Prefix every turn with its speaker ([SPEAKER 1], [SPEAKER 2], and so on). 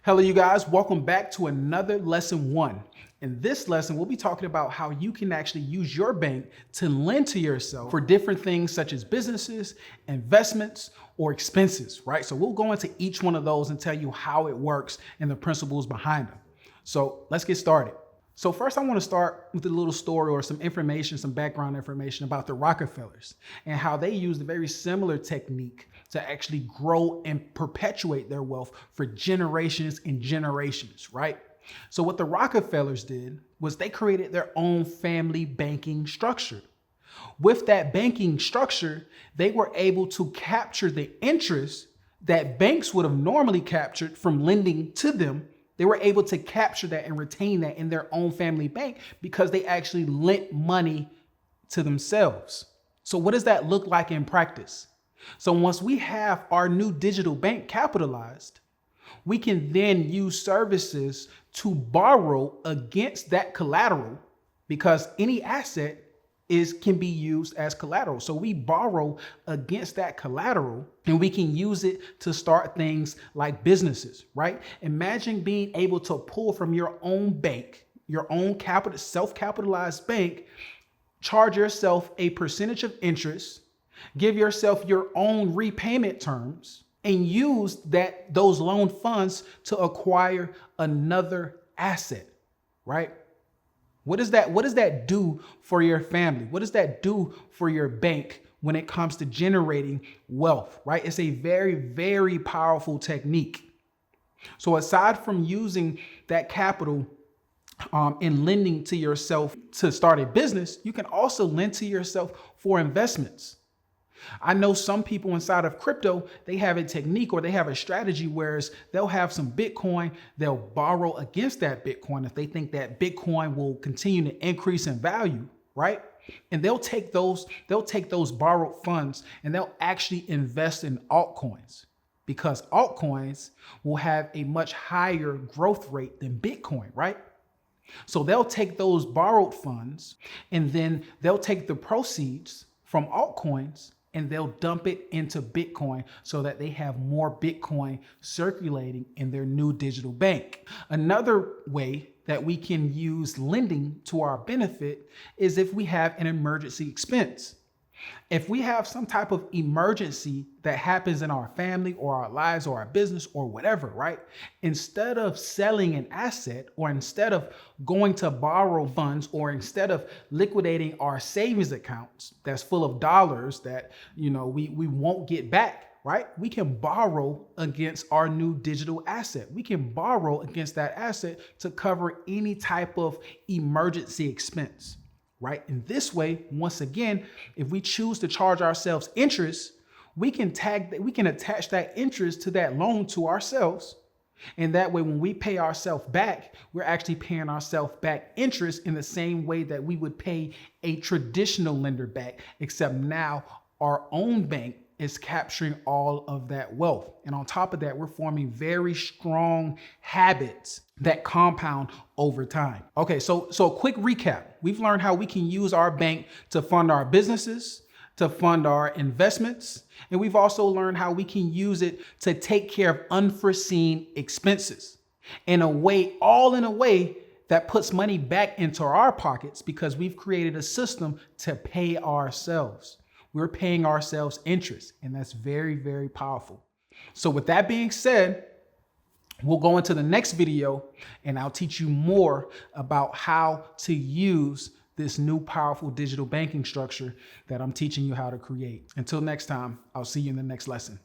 [SPEAKER 1] Hello, you guys. Welcome back to another lesson one. In this lesson, we'll be talking about how you can actually use your bank to lend to yourself for different things such as businesses, investments, or expenses, right? So we'll go into each one of those and tell you how it works and the principles behind them. So let's get started. So first, I want to start with a little story or some information, some background information about the Rockefellers and how they used a very similar technique to actually grow and perpetuate their wealth for generations and generations, right? So what the Rockefellers did was they created their own family banking structure. With that banking structure, they were able to capture the interest that banks would have normally captured from lending to them. They were able to capture that and retain that in their own family bank because they actually lent money to themselves. So what does that look like in practice? So once we have our new digital bank capitalized, we can then use services to borrow against that collateral because any asset can be used as collateral. So we borrow against that collateral and we can use it to start things like businesses, right? Imagine being able to pull from your own bank, your own capital, self-capitalized bank, charge yourself a percentage of interest, give yourself your own repayment terms, and use those loan funds to acquire another asset, right? What does that do for your family? What does that do for your bank when it comes to generating wealth, right? It's a very, very powerful technique. So aside from using that capital and lending to yourself to start a business, you can also lend to yourself for investments. I know some people inside of crypto, they have a technique or they have a strategy whereas they'll have some Bitcoin, they'll borrow against that Bitcoin if they think that Bitcoin will continue to increase in value, right? And they'll take those borrowed funds and they'll actually invest in altcoins because altcoins will have a much higher growth rate than Bitcoin, right? So they'll take those borrowed funds and then they'll take the proceeds from altcoins and they'll dump it into Bitcoin so that they have more Bitcoin circulating in their new digital bank. Another way that we can use lending to our benefit is if we have an emergency expense. If we have some type of emergency that happens in our family or our lives or our business or whatever, right? Instead of selling an asset or instead of going to borrow funds or instead of liquidating our savings accounts that's full of dollars that, we won't get back, right? We can borrow against our new digital asset. We can borrow against that asset to cover any type of emergency expense. Right? In this way, once again, if we choose to charge ourselves interest, we can attach that interest to that loan to ourselves. And that way, when we pay ourselves back, we're actually paying ourselves back interest in the same way that we would pay a traditional lender back, except now our own bank is capturing all of that wealth. And on top of that, we're forming very strong habits that compound over time. Okay, so a quick recap. We've learned how we can use our bank to fund our businesses, to fund our investments, and we've also learned how we can use it to take care of unforeseen expenses in a way that puts money back into our pockets because we've created a system to pay ourselves. We're paying ourselves interest, and that's very, very powerful. So with that being said, we'll go into the next video and I'll teach you more about how to use this new powerful digital banking structure that I'm teaching you how to create. Until next time, I'll see you in the next lesson.